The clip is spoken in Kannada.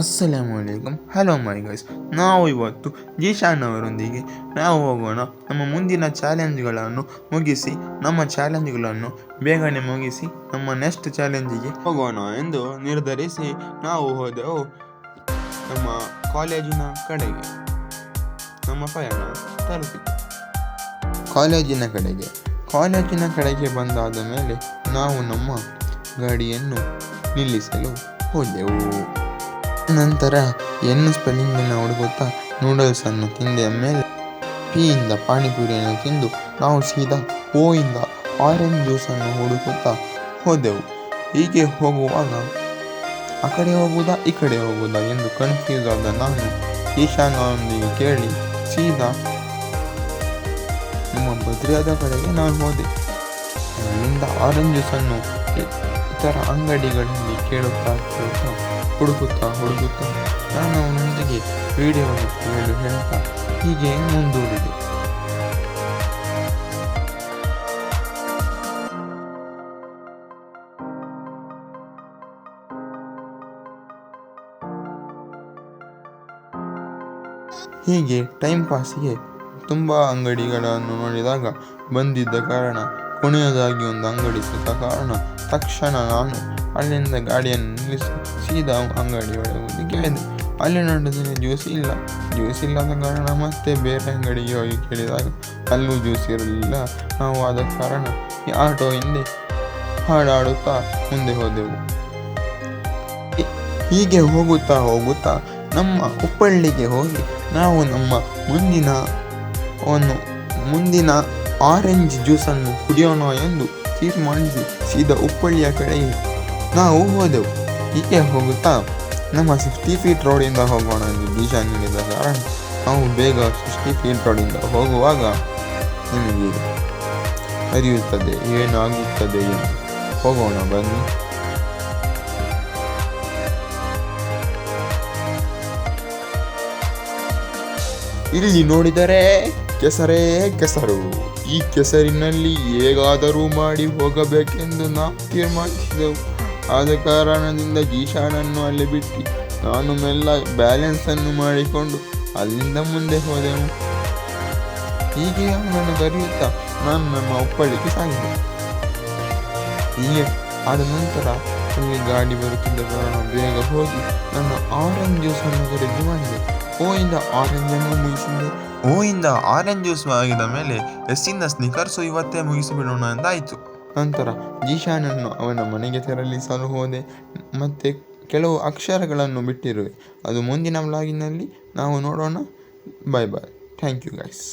ಅಸ್ಸಲಾಮುಅಲೈಕುಮ್. ಹಲೋ ಮೈ ಗೈಸ್, ನಾವು ಇವತ್ತು ಜೀಶಾನ್ ಅವರೊಂದಿಗೆ ನಾವು ಹೋಗೋಣ ನಮ್ಮ ಮುಂದಿನ ಚಾಲೆಂಜ್ಗಳನ್ನು ಮುಗಿಸಿ ಬೇಗನೆ ಮುಗಿಸಿ ನಮ್ಮ ನೆಕ್ಸ್ಟ್ ಚಾಲೆಂಜಿಗೆ ಹೋಗೋಣ ಎಂದು ನಿರ್ಧರಿಸಿ ನಾವು ಹೋದೆವು ನಮ್ಮ ಕಾಲೇಜಿನ ಕಡೆಗೆ. ನಮ್ಮ ಪಯಣ ತಲುಪಿತು ಕಾಲೇಜಿನ ಕಡೆಗೆ ಬಂದಾದ ಮೇಲೆ ನಾವು ನಮ್ಮ ಗಾಡಿಯನ್ನು ನಿಲ್ಲಿಸಲು ಹೋದೆವು. ನಂತರ ಸ್ಪೆಲ್ಲಿಂಗನ್ನು ಹುಡುಕುತ್ತಾ ನೂಡಲ್ಸನ್ನು ತಿಂದ ಮೇಲೆ ಪಿಯಿಂದ ಪಾನಿಪುರಿಯನ್ನು ತಿಂದು ನಾವು ಸೀದಾ ಓಯಿಂದ ಆರೆಂಜ್ ಜ್ಯೂಸನ್ನು ಹುಡುಕುತ್ತಾ ಹೋದೆವು. ಹೀಗೆ ಹೋಗುವಾಗ ಆ ಕಡೆ ಹೋಗುವುದಾ ಈ ಕಡೆ ಹೋಗುವುದಾ ಎಂದು ಕನ್ಫ್ಯೂಸ್ ಆದ ನಾನು ಈಶಾನೊಂದಿಗೆ ಕೇಳಿ ಸೀದಾ ನಮ್ಮ ಬದ್ರಿಯಾದ ಕಡೆಗೆ ನಾನು ಹೋದೆ. ಅಲ್ಲಿಂದ ಆರೆಂಜ್ ಜ್ಯೂಸನ್ನು ಇತರ ಅಂಗಡಿಗಳಲ್ಲಿ ಕೇಳುತ್ತಾ ಹುಡುಕುತ್ತಾ ನಾನು ಅವನೊಂದಿಗೆ ವಿಡಿಯೋವನ್ನು ತೆಗೆಯಲು ಹೇಳುತ್ತಾ ಹೀಗೆ ಮುಂದೂಡಿದೆ. ಹೀಗೆ ಟೈಮ್ ಪಾಸಿಗೆ ತುಂಬ ಅಂಗಡಿಗಳನ್ನು ನೋಡಿದಾಗ ಬಂದಿದ್ದ ಕಾರಣ ಕೊನೆಯದಾಗಿ ಒಂದು ಅಂಗಡಿ ಸಿಕ್ಕ ಕಾರಣ ತಕ್ಷಣ ನಾನು ಅಲ್ಲಿಂದ ಗಾಡಿಯನ್ನು ನಿಲ್ಲಿಸಿ ಸೀದಾ ಅಂಗಡಿಯೊಳಗೆ ಕೇಳಿದೆ. ಅಲ್ಲಿ ನೋಡಿದರೆ ಜ್ಯೂಸ್ ಇಲ್ಲದ ಕಾರಣ ಮತ್ತೆ ಬೇರೆ ಅಂಗಡಿಗೆ ಹೋಗಿ ಕೇಳಿದಾಗ ಅಲ್ಲೂ ಜ್ಯೂಸ್ ಇರಲಿಲ್ಲ. ನಾವು ಆದ ಕಾರಣ ಈ ಆಟೋ ಹಿಂದೆ ಹಾಡಾಡುತ್ತಾ ಮುಂದೆ ಹೋದೆವು. ಹೀಗೆ ಹೋಗುತ್ತಾ ನಮ್ಮ ಹುಬ್ಬಳ್ಳಿಗೆ ಹೋಗಿ ನಾವು ನಮ್ಮ ಮುಂದಿನ ಆರೆಂಜ್ ಜ್ಯೂಸನ್ನು ಕುಡಿಯೋಣ ಎಂದು ತೀರ್ಮಾನಿಸಿ ಸೀದಾ ಹುಬ್ಬಳ್ಳಿಯ ಕಡೆಗೆ ನಾವು ಹೋದೆವು. ಹೀಗೆ ಹೋಗುತ್ತಾ ನಮ್ಮ 60 ಫೀಟ್ ರೋಡಿಂದ ಹೋಗೋಣ ಎಂದು ಜೀಶಾನ್ ಹೇಳಿದ ಕಾರಣ ನಾವು ಬೇಗ 60 ಫೀಟ್ ರೋಡಿಂದ ಹೋಗುವಾಗ ನಿಮಗೆ ಅರಿಯುತ್ತದೆ ಏನಾಗುತ್ತದೆ ಎಂದು. ಹೋಗೋಣ ಬನ್ನಿ. ಇಲ್ಲಿ ನೋಡಿದರೆ ಕೆಸರು. ಈ ಕೆಸರಿನಲ್ಲಿ ಹೇಗಾದರೂ ಮಾಡಿ ಹೋಗಬೇಕೆಂದು ನಾವು ತೀರ್ಮಾನಿಸಿದೆವು. ಆದ ಕಾರಣದಿಂದ ಜೀಶಾನನ್ನು ಅಲ್ಲಿ ಬಿಟ್ಟು ನಾನು ಮೆಲ್ಲ ಬ್ಯಾಲೆನ್ಸನ್ನು ಮಾಡಿಕೊಂಡು ಅಲ್ಲಿಂದ ಮುಂದೆ ಹೋದೆವು. ಹೀಗೆ ಅವನನ್ನು ಕರೆಯುತ್ತಾ ನಾನು ನಮ್ಮ ಹುಬ್ಬಳ್ಳಿಗೆ ಸಾಗಿದೆ. ಹೀಗೆ ಆದ ನಂತರ ಅಲ್ಲಿ ಗಾಡಿ ಬರುತ್ತಿದ್ದ ಕಾರಣ ಬೇಗ ಹೋಗಿ ನನ್ನ ಆರೆಂಜ್ ಜ್ಯೂಸನ್ನು ಖರೀದಿ ಮಾಡಿದೆ. ಓಯಿಂದ ಆರೆಂಜ್ ಜ್ಯೂಸ್ ಆಗಿದ ಮೇಲೆ ಎಸ್ಸಿಂದ ಸ್ನಿಕರ್ಸು ಇವತ್ತೇ ಮುಗಿಸಿಬಿಡೋಣ ಎಂದಾಯಿತು. ನಂತರ ಜೀಶಾನನ್ನು ಅವನ ಮನೆಗೆ ತೆರಳಿಸಲು ಹೋದೆ. ಮತ್ತೆ ಕೆಲವು ಅಕ್ಷರಗಳನ್ನು ಬಿಟ್ಟಿರುವೆ, ಅದು ಮುಂದಿನ ವ್ಲಾಗಿನಲ್ಲಿ ನಾವು ನೋಡೋಣ. ಬಾಯ್. Thank you guys.